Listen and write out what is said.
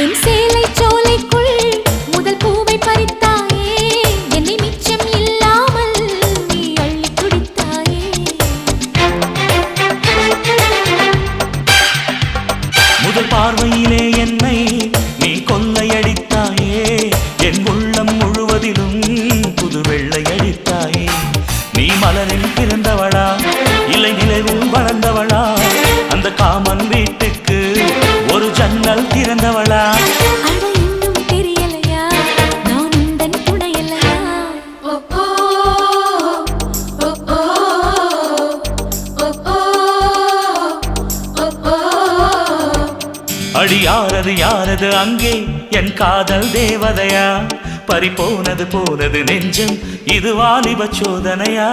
என் சேலை சோலைக்குள் முதல் பூவை பறித்தாயே, என்னை மிச்சம் இல்லாமல் நீ அள்ளி குடித்தாயே. முதல் பார்வையிலே என்னை நீ கொள்ளையடித்தாயே, என் உள்ளம் முழுவதிலும் புது வெள்ளை அடித்தாயே. நீ மலரில் பிறந்தவளா இல்லை நிலவில் வளர்ந்தவளா, அந்த காமன் வீட்டுக்கு ஒரு ஜன்னல் திறந்தவளா? அட இன்னும் தெரியலையா நான் உந்தன் துணையல்லையா? அடி யாரது யாரது அங்கே என் காதல் தேவதையா? பறி போனது போனது நெஞ்சம், இது வாலிப சோதனையா?